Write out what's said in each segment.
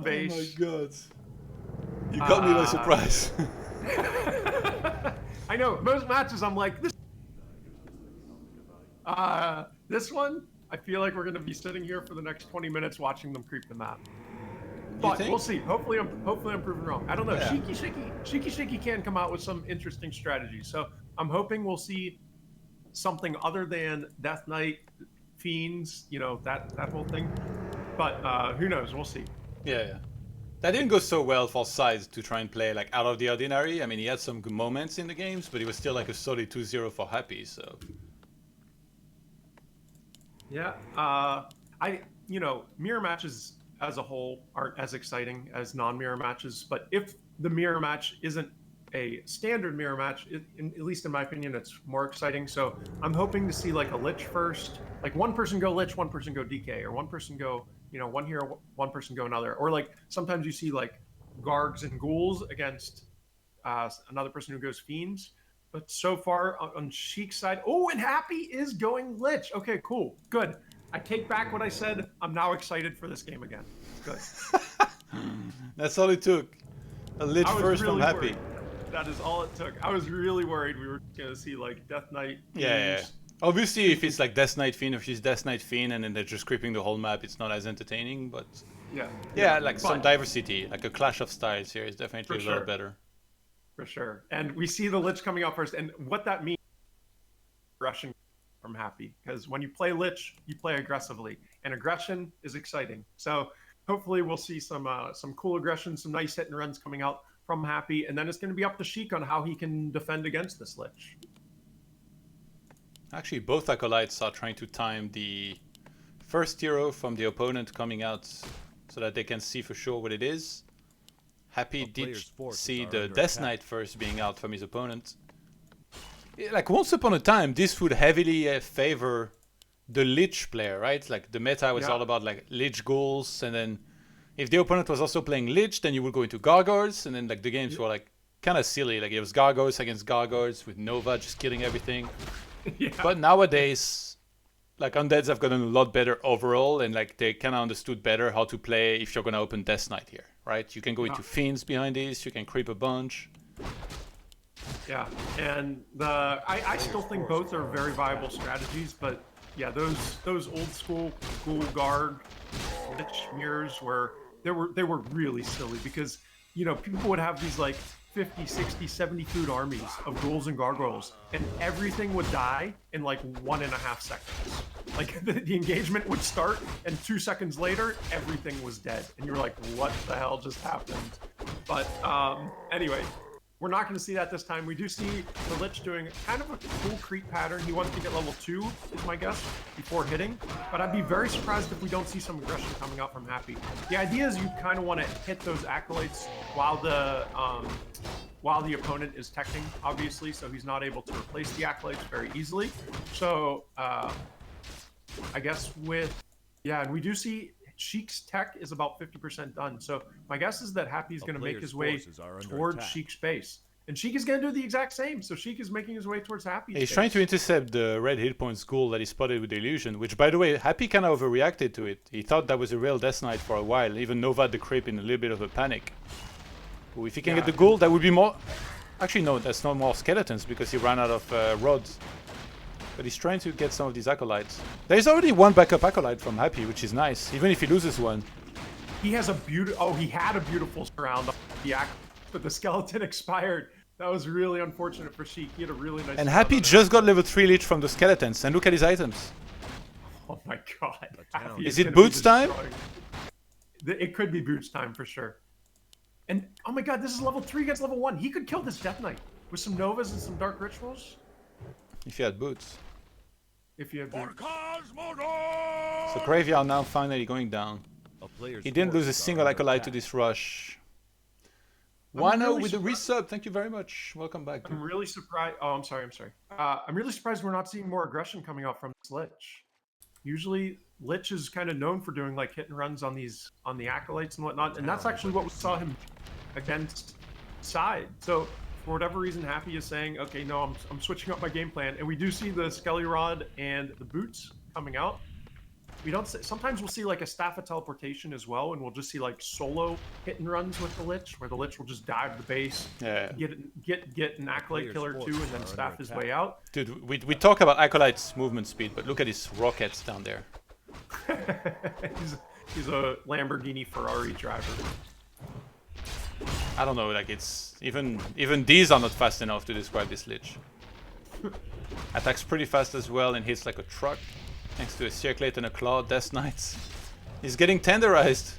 base. Oh my god. You caught me by surprise. I know, most matches I'm like, this one, I feel like we're going to be sitting here for the next 20 minutes watching them creep the map. But we'll see. Hopefully I'm proven wrong. I don't know. Yeah. SheIk can come out with some interesting strategies. So I'm hoping we'll see something other than Death Knight, Fiends, you know, that whole thing. But who knows? We'll see. Yeah. That didn't go so well for Sides to try and play like out of the ordinary. I mean, he had some good moments in the games, but he was still like a solid 2-0 for Happy. So yeah, mirror matches as a whole aren't as exciting as non-mirror matches. But if the mirror match isn't a standard mirror match, at least in my opinion, it's more exciting. So I'm hoping to see like a Lich first, like one person go Lich, one person go DK, or one person go, you know, one hero, one person go another. Or like sometimes you see like Gargs and Ghouls against another person who goes Fiends. But so far on SheIk's side, oh, and Happy is going Lich. Okay, cool, good. I take back what I said. I'm now excited for this game again. Good. that's all it took. A Lich first really from Happy. Worried. That is all it took. I was really worried we were going to see like Death Knight. Yeah. Obviously, if it's like Death Knight Fiend, if she's Death Knight Fiend, and then they're just creeping the whole map, it's not as entertaining. But yeah, like some diversity, like a clash of styles here is definitely a lot better. For sure. And we see the Lich coming out first, and what that means, aggression from Happy, because when you play Lich, you play aggressively, and aggression is exciting. So hopefully we'll see some cool aggression, some nice hit and runs coming out from Happy, and then it's going to be up to SheIk on how he can defend against this Lich. Actually, both acolytes are trying to time the first hero from the opponent coming out so that they can see for sure what it is. Happy did see the Death Knight first being out from his opponent. Like once upon a time, this would heavily favor the Lich player, right? Like the meta was all about like Lich Ghouls, and then if the opponent was also playing Lich, then you would go into Gargoyles, and then like the games were like kind of silly. Like it was Gargoyles against Gargoyles with Nova just killing everything. But nowadays, like Undeads have gotten a lot better overall, and like they kind of understood better how to play if you're gonna open Death Knight here, right? You can go into Fiends behind this, you can creep a bunch. Yeah, and I still think both are very viable strategies, but yeah, those old school Ghoul Guard Lich mirrors they were really silly, because you know people would have these like 50, 60, 70 food armies of ghouls and gargoyles, and everything would die in like 1.5 seconds. Like the engagement would start, and 2 seconds later, everything was dead, and you were like, "What the hell just happened?" But anyway, we're not going to see that this time. We do see the Lich doing kind of a cool creep pattern. He wants to get level 2, is my guess, before hitting. But I'd be very surprised if we don't see some aggression coming out from Happy. The idea is you kind of want to hit those acolytes while the opponent is teching, obviously, so he's not able to replace the acolytes very easily. So I guess and we do see SheIk's tech is about 50% done. So my guess is that Happy is going to make his way towards SheIk's base. And SheIk is going to do the exact same. So SheIk is making his way towards Happy's He's base. trying to intercept the red hit points Ghoul that he spotted with the illusion, which by the way, Happy kind of overreacted to it. He thought that was a real Death Knight for a while, even Nova the creep in a little bit of a panic. Ooh, if he can get the Ghoul, that would be more... Actually no, that's not more skeletons because he ran out of rods. But he's trying to get some of these acolytes. There's already one backup acolyte from Happy, which is nice, even if he loses one. He has he had a beautiful surround on the acolyte, but the skeleton expired. That was really unfortunate for SheIk. He had a really nice... And Happy just got level 3 Lich from the skeletons, and look at his items. Oh my god. Is it boots time? It could be boots time for sure. And oh my god, this is level 3 against level 1. He could kill this Death Knight with some Novas and some Dark Rituals. If he had boots. If you have boots. So Graveyard now finally going down. He didn't lose a single acolyte to this rush. Wano with the resub, thank you very much. Welcome back. I'm really surprised. Oh, I'm sorry. I'm really surprised we're not seeing more aggression coming out from this Lich. Usually, Lich is kind of known for doing like hit and runs on the acolytes and whatnot, and that's actually what we saw him against Side. So for whatever reason, Happy is saying, okay, no, I'm switching up my game plan, and we do see the Skelly Rod and the boots coming out. we don't. Sometimes we'll see like a staff of teleportation as well, and we'll just see like solo hit and runs with the Lich, where the Lich will just dive the base, get an Acolyte killer too, and then staff his way out. Dude, we talk about Acolyte's movement speed, but look at his rockets down there. he's a Lamborghini Ferrari driver. I don't know, like it's even these are not fast enough to describe this Lich. Attacks pretty fast as well and hits like a truck. Thanks to a Circlate and a Claw, Death Knights. He's getting tenderized.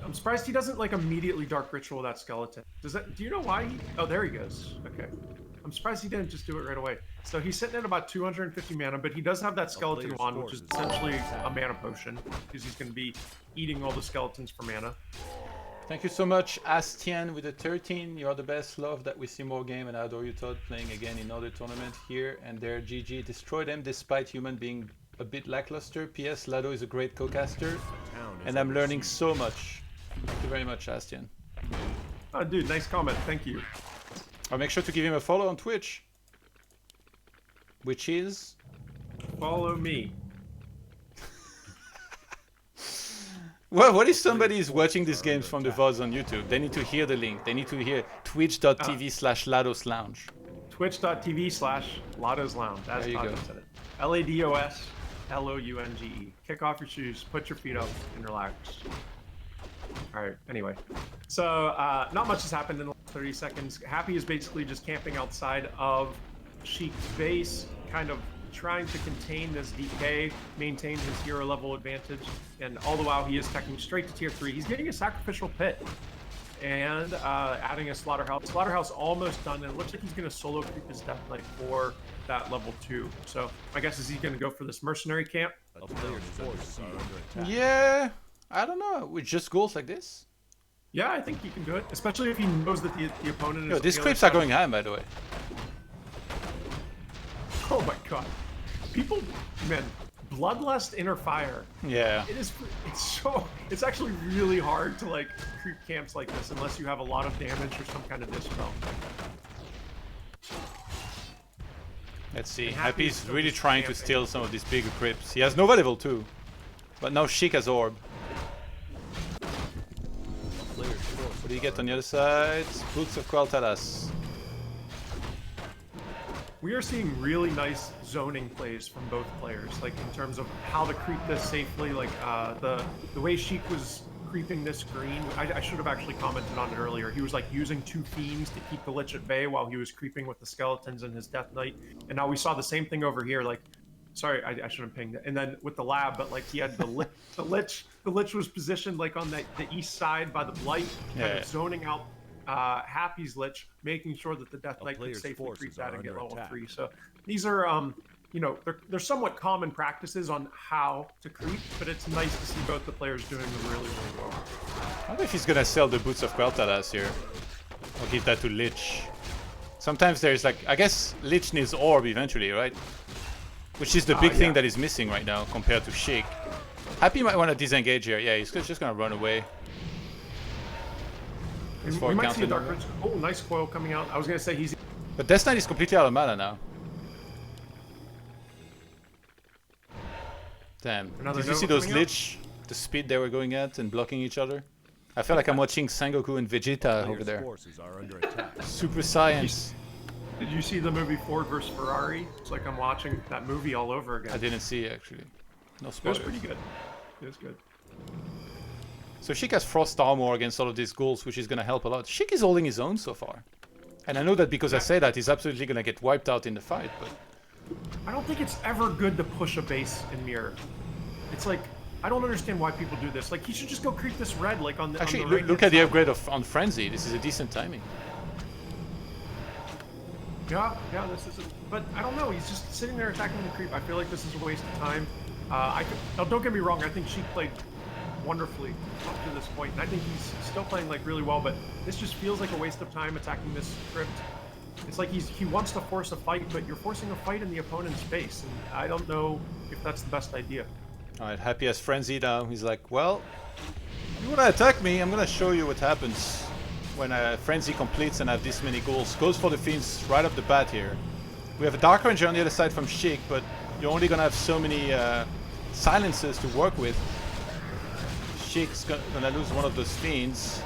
I'm surprised he doesn't like immediately Dark Ritual that skeleton. Do you know why he? Oh, there he goes. Okay. I'm surprised he didn't just do it right away. So he's sitting at about 250 mana, but he does have that skeleton wand, which is essentially a mana potion, because he's going to be eating all the skeletons for mana. Thank you so much, Astien with the 13. You're the best. Love that we see more game, and I adore you, ToD, playing again in another tournament here and there. GG. Destroy them despite human being a bit lackluster. PS, Lado is a great co-caster, and I'm learning so much. Thank you very much, Astien. Oh, dude, nice comment. Thank you. I'll make sure to give him a follow on Twitch, which is... Follow me. Well, what if somebody is watching these games from the VODs on YouTube? They need to hear the link. They need to hear twitch.tv/LadosLounge. Twitch.tv/LadosLounge. That's how I said it. LADOSLOUNGE. Kick off your shoes, put your feet up, and relax. Alright, anyway. So, not much has happened in the last 30 seconds. Happy is basically just camping outside of SheIk's base, kind of trying to contain this DK, maintain his hero level advantage, and all the while he is teching straight to tier 3. He's getting a sacrificial pit and adding a slaughterhouse. Slaughterhouse almost done, and it looks like he's going to solo creep his Death Knight for that level 2. So my guess is he's going to go for this mercenary camp. Yeah, I don't know. With just goals like this? Yeah, I think he can do it, especially if he knows that the opponent is... These creeps are going high, by the way. Oh my god. People, man, Bloodlust Inner Fire. Yeah. It's actually really hard to like creep camps like this unless you have a lot of damage or some kind of dispel. Let's see. Happy's really trying to steal some of these bigger creeps. He has Nova level 2. But now SheIk has Orb. What do you get on the other side? Boots of Quel'Thalas. We are seeing really nice zoning plays from both players, like in terms of how to creep this safely. Like the way SheIk was creeping this green, I should have actually commented on it earlier. He was like using 2 fiends to keep the Lich at bay while he was creeping with the skeletons and his Death Knight. And now we saw the same thing over here. Like, sorry, I shouldn't have pinged it. And then with the lab, but like he had the Lich was positioned like on the east side by the Blight, kind of zoning out Happy's Lich, making sure that the Death Knight could safely creep that and get level 3. So these are, you know, they're somewhat common practices on how to creep, but it's nice to see both the players doing them really, really well. I wonder if he's gonna sell the Boots of Quel'Thalas here, or give that to Lich. Sometimes there's like, I guess Lich needs Orb eventually, right? Which is the big thing that is missing right now compared to SheIk. Happy might want to disengage here. Yeah, he's just gonna run away. We might see a Dark Ritual. Oh, nice coil coming out. I was gonna say he's... But Death Knight is completely out of mana now. Damn. Did you see those Lich? The speed they were going at and blocking each other? I feel like I'm watching Sengoku and Vegeta over there. Super Saiyan. Did you see the movie Ford vs Ferrari? It's like I'm watching that movie all over again. I didn't see it, actually. No spoilers. It was pretty good. It was good. So SheIk has Frost Armor against all of these ghouls, which is going to help a lot. SheIk is holding his own so far. And I know that because I say that, he's absolutely going to get wiped out in the fight, but... I don't think it's ever good to push a base in mirror. It's like, I don't understand why people do this. Like, he should just go creep this red, like on the... Actually, on the look at the upgrade on Frenzy. This is a decent timing. Yeah, this is... But I don't know, he's just sitting there attacking the creep. I feel like this is a waste of time. Now, don't get me wrong, I think SheIk played wonderfully up to this point, and I think he's still playing like really well, but this just feels like a waste of time attacking this crypt. It's like he wants to force a fight, but you're forcing a fight in the opponent's base, and I don't know if that's the best idea. Alright, Happy has Frenzy now. He's like, well, you wanna attack me, I'm gonna show you what happens when a Frenzy completes and I have this many ghouls. Goes for the Fiends right off the bat here. We have a Dark Ranger on the other side from SheIk, but you're only gonna have so many silencers to work with. SheIk's gonna lose one of those fiends.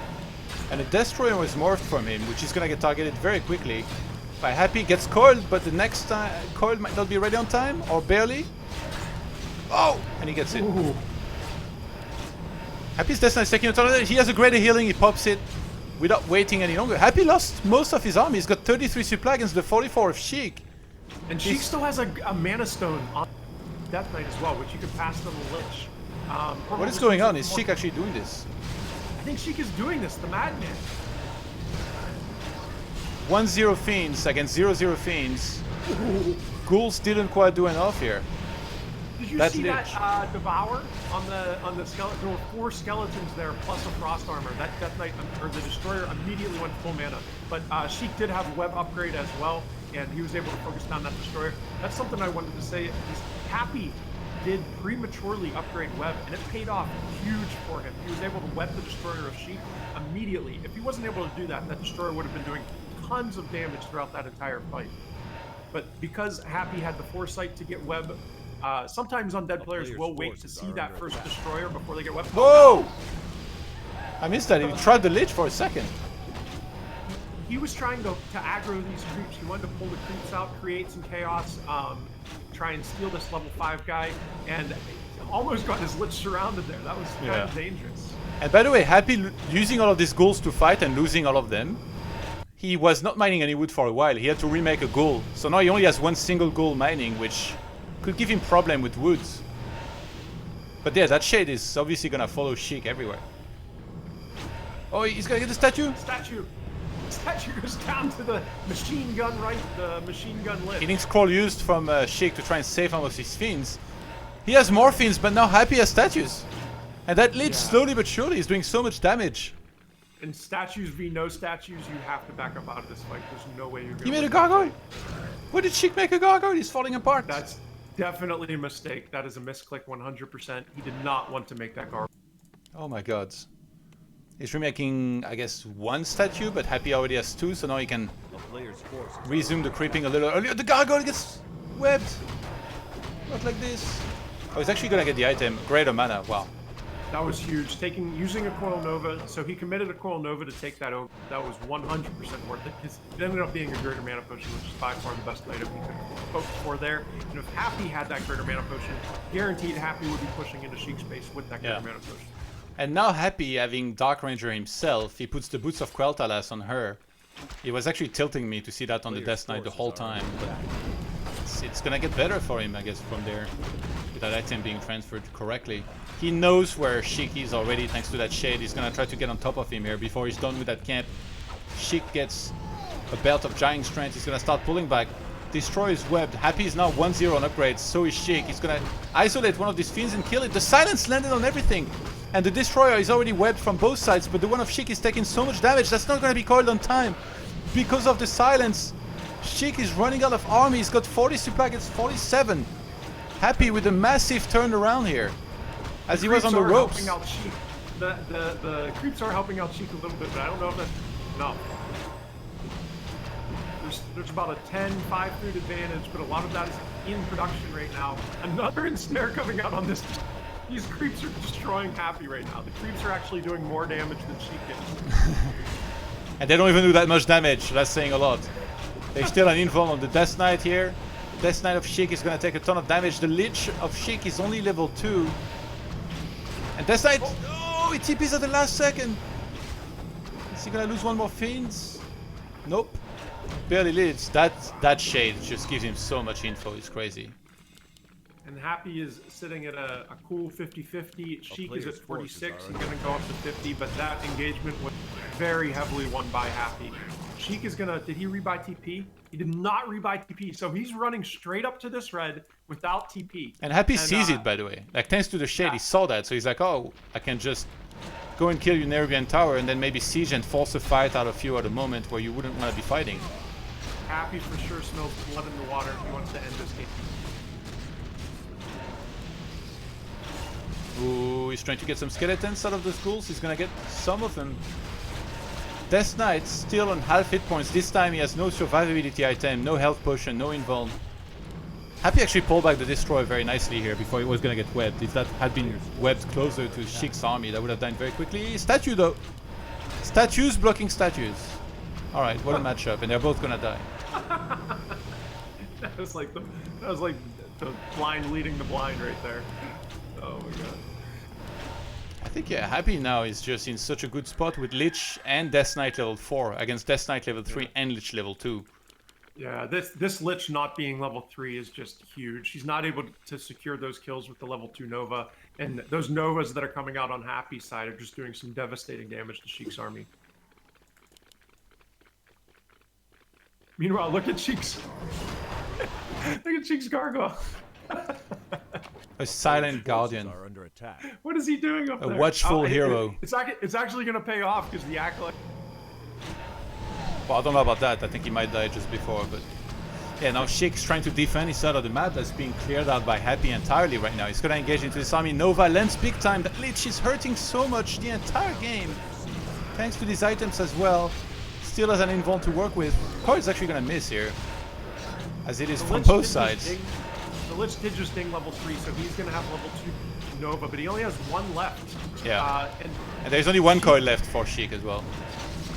And a Destroyer was morphed from him, which is gonna get targeted very quickly. By Happy gets coiled, but the next time coiled might not be ready on time, or barely. Oh! And he gets it. Ooh. Happy's Death Knight's taking a ton of damage. He has a greater healing, he pops it without waiting any longer. Happy lost most of his army. He's got 33 supply against the 44 of SheIk. And SheIk still has a Mana Stone on Death Knight as well, which you can pass to the Lich. What is going on? Is SheIk actually doing this? I think SheIk is doing this, the Madman. 1-0 Fiends against 0-0 Fiends. Ghouls didn't quite do enough here. Did you see that Devour on the skeleton? There were 4 skeletons there plus a Frost Armor. That Death Knight, or the Destroyer, immediately went full mana. But SheIk did have web upgrade as well, and he was able to focus down that Destroyer. That's something I wanted to say. He's Happy did prematurely upgrade web, and it paid off huge for him. He was able to web the Destroyer of SheIk immediately. If he wasn't able to do that, that Destroyer would have been doing tons of damage throughout that entire fight. But because Happy had the foresight to get web, sometimes undead players will wait to see that first Destroyer before they get web. Whoa! I missed that. He tried the Lich for a second. He was trying to aggro these creeps. He wanted to pull the creeps out, create some chaos, try and steal this level 5 guy, and almost got his Lich surrounded there. That was kind of dangerous. And by the way, Happy using all of these ghouls to fight and losing all of them. He was not mining any wood for a while. He had to remake a ghoul. So now he only has one single ghoul mining, which could give him problem with woods. But yeah, that shade is obviously gonna follow SheIk everywhere. Oh, he's gonna get the statue? Statue goes down to the machine gun the machine gun Lich. Getting scroll used from SheIk to try and save some of his fiends. He has more fiends, but now Happy has statues. And that Lich, slowly but surely, is doing so much damage. And statues v no statues, you have to back up out of this fight. There's no way you're gonna. He made a gargoyle? Where did SheIk make a gargoyle? He's falling apart. That's definitely a mistake. That is a misclick 100%. He did not want to make that gargoyle. Oh my god. He's remaking, I guess, 1 statue, but Happy already has 2, so now he can resume the creeping a little earlier. The gargoyle gets webbed! Not like this. Oh, he's actually gonna get the item. Greater mana, wow. That was huge. Using a Coil Nova, so he committed a Coil Nova to take that over. That was 100% worth it. It ended up being a Greater Mana Potion, which is by far the best item he could focus for there. And if Happy had that Greater Mana Potion, guaranteed Happy would be pushing into SheIk's space with that Greater Mana Potion. And now Happy, having Dark Ranger himself, he puts the Boots of Quel'Thalas on her. He was actually tilting me to see that on the Death Knight the whole time. But it's gonna get better for him, I guess, from there. With that item being transferred correctly. He knows where SheIk is already thanks to that shade. He's gonna try to get on top of him here before he's done with that camp. SheIk gets a belt of giant strength. He's gonna start pulling back. Destroy is webbed. Happy is now 1-0 on upgrades. So is SheIk. He's gonna isolate one of these fiends and kill it. The silence landed on everything. And the Destroyer is already webbed from both sides, but the one of SheIk is taking so much damage that's not gonna be coiled on time. Because of the silence. SheIk is running out of army. He's got 40 supply against 47. Happy with a massive turnaround here. As he was on the ropes. The creeps are helping out SheIk a little bit, but I don't know if that's enough. There's about a 10-5 food advantage, but a lot of that is in production right now. Another ensnare coming out on this. These creeps are destroying Happy right now. The creeps are actually doing more damage than SheIk is. And they don't even do that much damage. That's saying a lot. There's still an invuln on the Death Knight here. Death Knight of SheIk is going to take a ton of damage. The Lich of SheIk is only level 2. And Death Knight, oh, he TPs at the last second. Is he going to lose one more Fiends? Nope. Barely lives. That shade just gives him so much info. It's crazy. And Happy is sitting at a cool 50-50. SheIk is at 46. He's going to go up to 50, but that engagement was very heavily won by Happy. SheIk is going to... Did he rebuy TP? He did not rebuy TP, so he's running straight up to this red without TP. And Happy sees it, by the way. Like, thanks to the shade, he saw that, so he's like, oh, I can just go and kill your Nerubian tower and then maybe siege and force a fight out of you at a moment where you wouldn't want to be fighting. Happy for sure smells blood in the water. He wants to end this game. Ooh, he's trying to get some skeletons out of the schools. He's gonna get some of them. Death Knight still on half hit points. This time he has no survivability item, no health potion, no invuln. Happy actually pulled back the destroyer very nicely here before it was gonna get webbed. If that had been webbed closer to SheIk's army, that would have died very quickly. Statue though. Statues blocking statues. Alright, what a matchup, and they're both gonna die. That was like the blind leading the blind right there. Oh my god. I think yeah, Happy now is just in such a good spot with Lich and Death Knight level 4 against Death Knight level 3 and Lich level 2. Yeah, this Lich not being level 3 is just huge. He's not able to secure those kills with the level 2 Nova, and those Novas that are coming out on Happy's side are just doing some devastating damage to SheIk's army. Meanwhile, look at SheIk's gargoyle. A silent guardian. Are under attack. What is he doing up there? A watchful hero. It's actually going to pay off because the acolyte. Well, I don't know about that. I think he might die just before, but yeah, now SheIk's trying to defend his side of the map that's being cleared out by Happy entirely right now. He's gonna engage into this army. Nova lands big time. That Lich is hurting so much the entire game. Thanks to these items as well. Still has an invuln to work with. Core is actually gonna miss here, as it is from both sides. The Lich did just ding level 3, so he's gonna have level 2 Nova, but he only has 1 left. Yeah, and there's only 1 coin left for SheIk as well.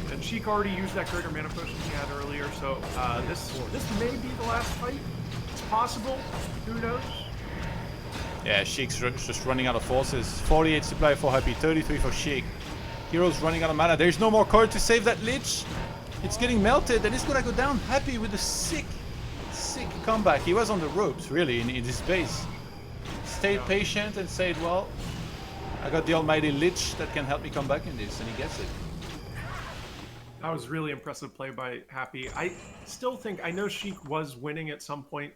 And SheIk already used that greater mana potion he had earlier, so this may be the last fight. It's possible. Who knows? Yeah, SheIk's just running out of forces. 48 supply for Happy, 33 for SheIk. Heroes running out of mana. There's no more core to save that Lich. It's getting melted, and it's gonna go down. Happy with a sick comeback. He was on the ropes, really, in his base. Stayed patient and said, well, I got the almighty Lich that can help me come back in this, and he gets it. That was really impressive play by Happy. I still think, I know SheIk was winning at some point.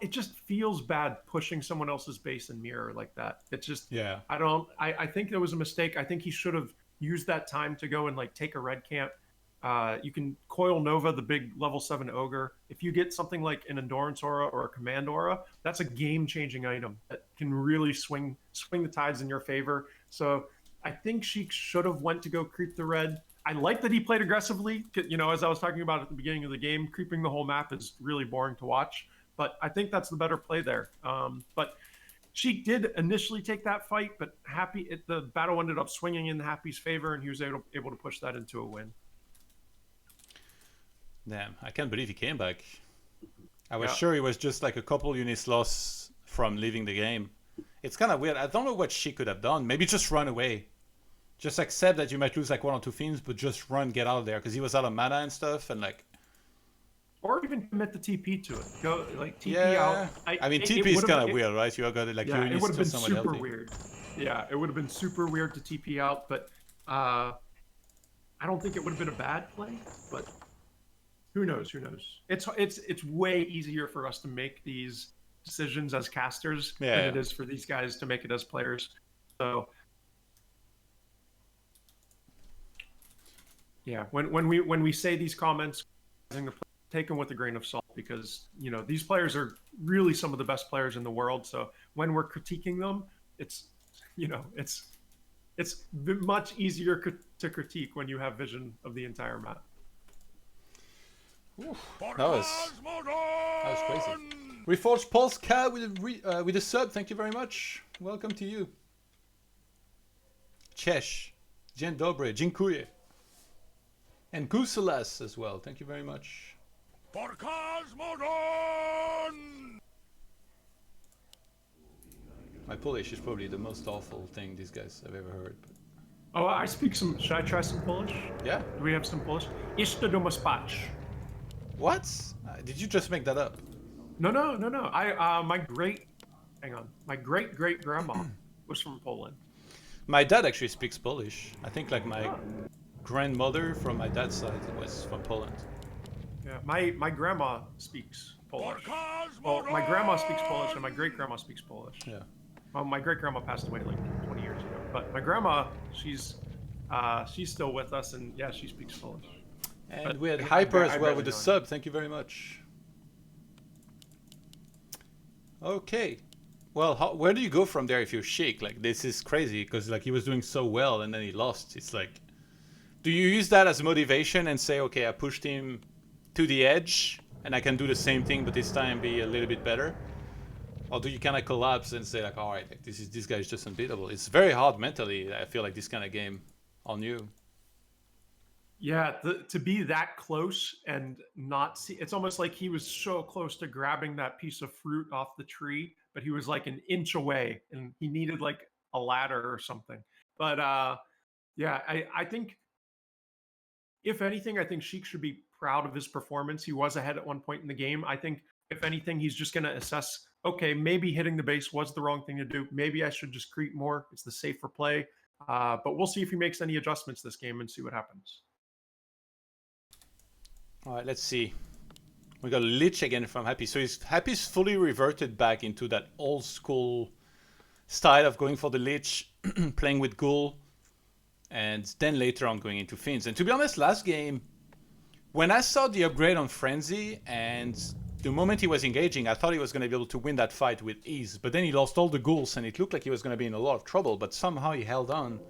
It just feels bad pushing someone else's base and mirror like that. It's just, yeah. I think there was a mistake. I think he should have used that time to go and like take a red camp. You can coil Nova, the big level 7 ogre. If you get something like an endurance aura or a command aura, that's a game-changing item that can really swing the tides in your favor. So I think SheIk should have went to go creep the red. I like that he played aggressively. You know, as I was talking about at the beginning of the game, creeping the whole map is really boring to watch. But I think that's the better play there. But SheIk did initially take that fight, but the battle ended up swinging in Happy's favor, and he was able to push that into a win. Damn, I can't believe he came back. I was sure he was just like a couple units lost from leaving the game. It's kind of weird. I don't know what SheIk could have done. Maybe just run away. Just accept that you might lose like 1 or 2 fiends, but just run, get out of there, because he was out of mana and stuff, and like. Or even commit the TP to it. Go like TP yeah. out. I mean, TP is kind of weird, right? You got to like yeah, it would have been super healthy. weird. Yeah, it would have been super weird to TP out, but I don't think it would have been a bad play. But who knows? Who knows? It's way easier for us to make these decisions as casters than it is for these guys to make it as players. So. Yeah, when we say these comments, take them with a grain of salt, because you know these players are really some of the best players in the world. So when we're critiquing them, it's much easier to critique when you have vision of the entire map. Oof, that was crazy. Reforged Polska with a sub. Thank you very much. Welcome to you. Cześć, dzień dobry, dziękuję. And Guselas as well. Thank you very much. My Polish is probably the most awful thing these guys have ever heard. But... Oh, I speak some. Should I try some Polish? Yeah. Do we have some Polish? Isto do spać. What? Did you just make that up? No. My great great grandma was from Poland. My dad actually speaks Polish. I think like my grandmother from my dad's side was from Poland. Yeah, my grandma speaks Polish. Well, my grandma speaks Polish and my great grandma speaks Polish. Yeah. Well, my great grandma passed away like 20 years ago, but my grandma, she's still with us, and yeah, she speaks Polish. And but we had Hyper as well with the sub. Thank you very much. Okay. Well, where do you go from there if you're SheIk? Like, this is crazy because like he was doing so well and then he lost. It's like, do you use that as motivation and say, okay, I pushed him to the edge and I can do the same thing, but this time be a little bit better? Or do you kind of collapse and say like, all right, like, this guy is just unbeatable? It's very hard mentally. I feel like this kind of game on you. Yeah, to be that close and not see, it's almost like he was so close to grabbing that piece of fruit off the tree, but he was like an inch away and he needed like a ladder or something. But yeah, I think if anything, I think SheIk should be proud of his performance. He was ahead at one point in the game. I think if anything, he's just going to assess, okay, maybe hitting the base was the wrong thing to do. Maybe I should just creep more. It's the safer play. But we'll see if he makes any adjustments this game and see what happens. All right, let's see. We got Lich again from Happy. So Happy's fully reverted back into that old school style of going for the Lich, playing with Ghoul, and then later on going into Fiends. And to be honest, last game, when I saw the upgrade on Frenzy and the moment he was engaging, I thought he was going to be able to win that fight with ease. But then he lost all the Ghouls and it looked like he was going to be in a lot of trouble, but somehow he held on.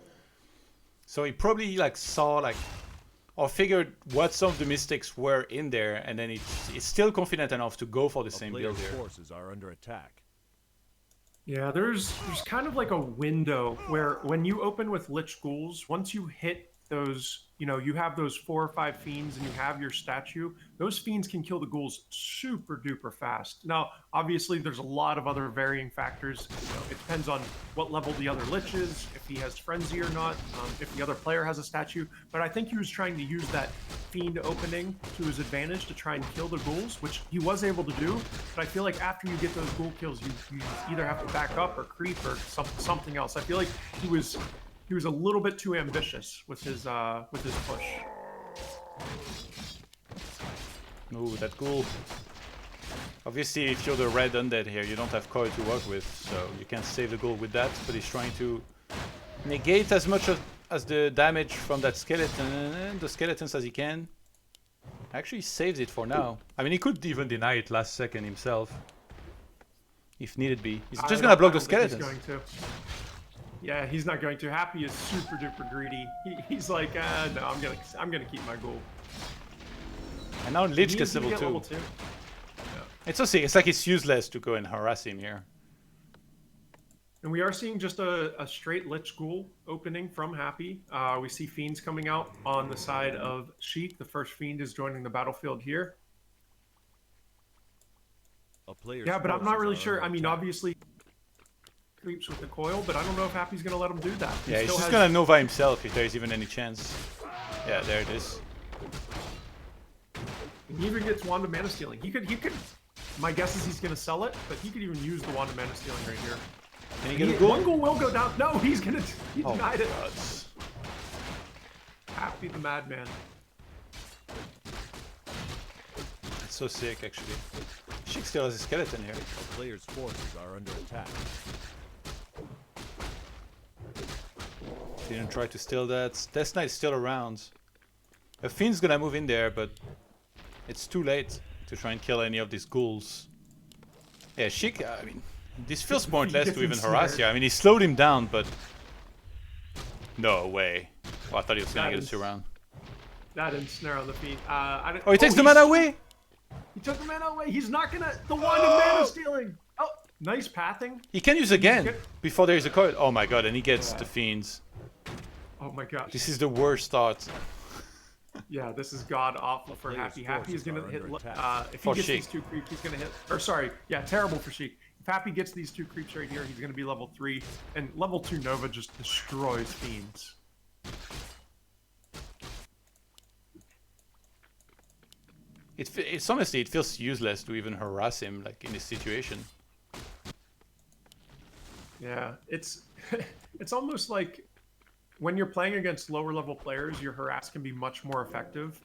So he probably like saw like, or figured what some of the mistakes were in there, and then it's still confident enough to go for the same build here. Forces are under attack. Yeah, there's kind of like a window where when you open with Lich Ghouls, once you hit those, you know, you have those 4 or 5 fiends and you have your statue, those fiends can kill the ghouls super duper fast. Now, obviously, there's a lot of other varying factors. You know, it depends on what level the other Lich is, if he has Frenzy or not, if the other player has a statue. But I think he was trying to use that fiend opening to his advantage to try and kill the ghouls, which he was able to do. But I feel like after you get those ghoul kills, you either have to back up or creep or something else. I feel like he was a little bit too ambitious with his push. Ooh, that ghoul. Obviously, if you're the red undead here, you don't have coil to work with, so you can't save the ghoul with that, but he's trying to negate as much as the damage from that skeleton, the skeletons as he can. Actually saves it for now. I mean, he could even deny it last second himself, if needed be. He's just gonna block the skeletons. He's going to. Yeah, he's not going to. Happy is super duper greedy. He's like, no, I'm gonna keep my ghoul. And now Lich gets level 2. Level 2. Yeah. It's also, it's like it's useless to go and harass him here. And we are seeing just a straight Lich Ghoul opening from Happy. We see fiends coming out on the side of SheIk. The first fiend is joining the battlefield here. Yeah, but I'm not really sure. I mean, obviously, creeps with the coil, but I don't know if Happy's going to let him do that. Yeah, he's just going to Nova himself if there's even any chance. Yeah, there it is. He even gets Wand of Mana Stealing. He could. My guess is he's going to sell it, but he could even use the Wand of Mana Stealing right here. Can he get a ghoul? One ghoul will go down. No, he's gonna. He denied it. God. Happy the madman. It's so sick, actually. SheIk still has a skeleton here. The player's forces are under attack. Didn't try to steal that. Death Knight's still around. A Fiend's gonna move in there, but it's too late to try and kill any of these ghouls. Yeah, SheIk, I mean, this feels pointless to even harass here. I mean, he slowed him down, but... No way. Oh, I thought he was gonna get a surround. That ensnare on the feet. Oh, he takes the mana away? He took the mana away. He's not gonna... The Wand of Mana Stealing! Oh, nice pathing. He can use again before there is a coil. Oh my god, and he gets the Fiends. Oh my god. This is the worst start. Yeah, this is god awful for Happy. Happy is gonna hit... if he For gets SheIk. these 2 creeps, he's gonna hit... Or sorry, yeah, terrible for SheIk. If Happy gets these 2 creeps right here, he's gonna be level 3. And level 2 Nova just destroys Fiends. It's honestly, it feels useless to even harass him, like, in this situation. Yeah, it's it's almost like when you're playing against lower level players, your harass can be much more effective.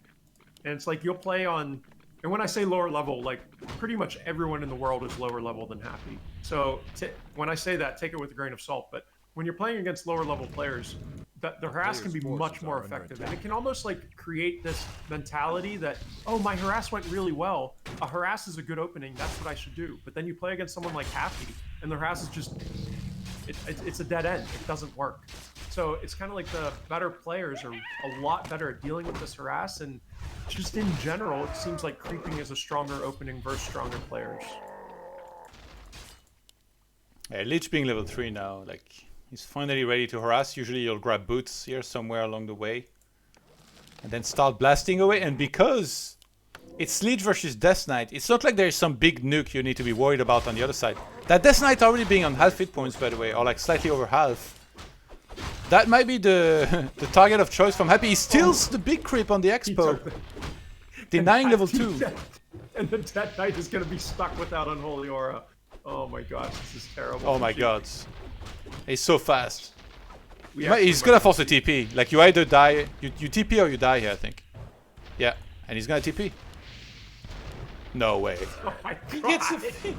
And it's like you'll play on, and when I say lower level, like pretty much everyone in the world is lower level than Happy. So when I say that, take it with a grain of salt. But when you're playing against lower level players, the harass can be much more effective. And it can almost like create this mentality that, oh, my harass went really well. A harass is a good opening. That's what I should do. But then you play against someone like Happy, and the harass is just it's a dead end. It doesn't work. So it's kind of like the better players are a lot better at dealing with this harass, and just in general, it seems like creeping is a stronger opening versus stronger players. Yeah, Lich being level 3 now, like, he's finally ready to harass. Usually you'll grab boots here somewhere along the way. And then start blasting away, and because it's Lich versus Death Knight, it's not like there's some big nuke you need to be worried about on the other side. That Death Knight already being on half hit points, by the way, or like slightly over half. That might be the target of choice from Happy. He steals the big creep on the expo, denying level 2. And the Death Knight is going to be stuck without Unholy Aura. Oh my gosh, this is terrible. Oh my god. He's so fast. We He's gonna force a TP. Like, you either die, you TP or you die here, I think. Yeah, and he's gonna TP. No way. Oh my He god. gets a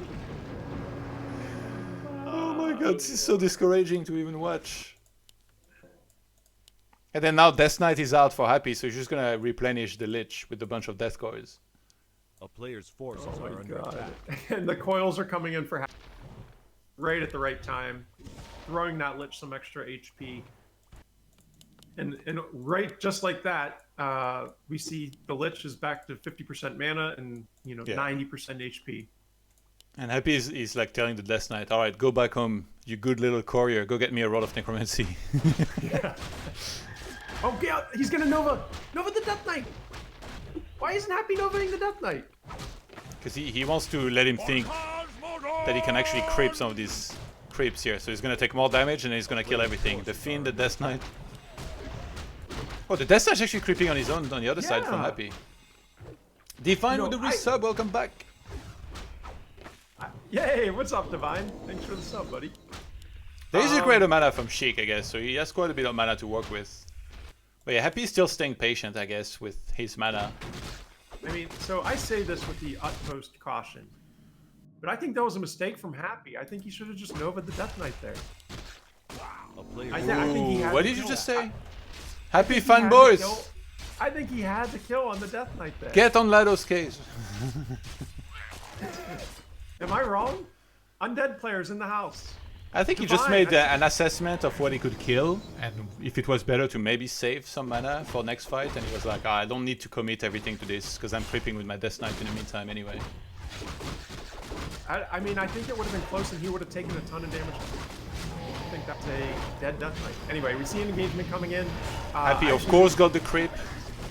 Oh my god, this is so discouraging to even watch. And then now Death Knight is out for Happy, so he's just gonna replenish the Lich with a bunch of Death Coils. A player's forces Oh are my under god. attack. And the coils are coming in for right at the right time, throwing that Lich some extra HP. And right just like that, we see the Lich is back to 50% mana and 90% HP. And Happy is like telling the Death Knight, alright, go back home, you good little courier, go get me a Rod of Necromancy. Yeah. Oh god, he's gonna Nova the Death Knight! Why isn't Happy Novaing the Death Knight? Because he wants to let him think that he can actually creep some of these creeps here. So he's gonna take more damage and he's gonna kill everything. The Fiend, the Death Knight. Oh, the Death Knight's actually creeping on his own on the other side from Happy. Divine with the resub, welcome back. Yay, what's up, Divine? Thanks for the sub, buddy. There is a greater mana from SheIk, I guess, so he has quite a bit of mana to work with. But yeah, Happy is still staying patient, I guess, with his mana. I mean, so I say this with the utmost caution, but I think that was a mistake from Happy. I think he should have just Nova'd the Death Knight there. A player's I think he had What to did you kill just that. say? Happy He had to fanboys! kill- I think he had to kill on the Death Knight there. Get on Lado's case. Am I wrong? Undead players in the house. I think he just made an assessment of what he could kill, and if it was better to maybe save some mana for next fight, and he was like, I don't need to commit everything to this, because I'm creeping with my Death Knight in the meantime anyway. I mean, I think it would have been close and he would have taken a ton of damage. I think that's a dead Death Knight. Anyway, we see an engagement coming in. Happy, of course, got the creep,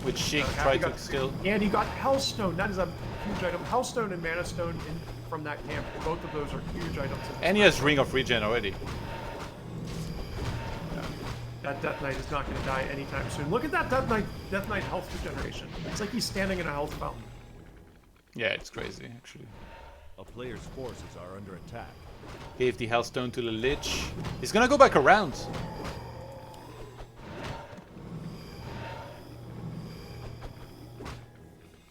which SheIk tried to steal. And he got Hellstone. That is a huge item. Hellstone and Mana Stone from that camp. Both of those are huge items. And he has Ring of Regen already. That Death Knight is not going to die anytime soon. Look at that Death Knight health regeneration. It's like he's standing in a health fountain. Yeah, it's crazy, actually. A player's forces are under attack. Gave the Hellstone to the Lich. He's gonna go back around.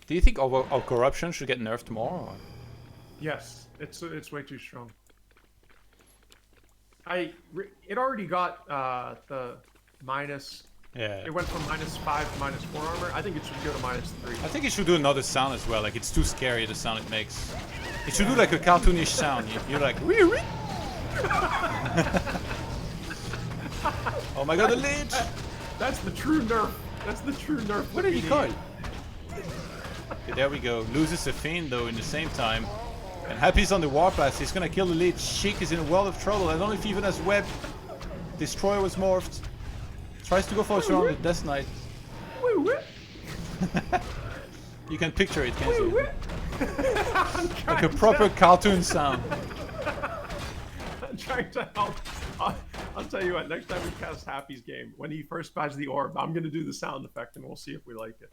Do you think our corruption should get nerfed more? Or? Yes, it's way too strong. It already got the minus. Yeah. It went from -5 to -4 armor. I think it should go to -3. I think it should do another sound as well. Like, it's too scary, the sound it makes. It should do like a cartoonish sound. You're like, wee wee. Oh my god, the Lich! That's the true nerf. That's the true nerf. What did he call it? Okay, there we go. Loses a Fiend though in the same time. And Happy's on the Warpath. He's gonna kill the Lich. SheIk is in a world of trouble. I don't know if he even has web. Destroyer was morphed. Tries to go for a surround with Death Knight. You can picture it, can't you? Like a proper cartoon sound. I'm trying to help. I'll tell you what, next time we cast Happy's game, when he first buys the orb, I'm going to do the sound effect and we'll see if we like it.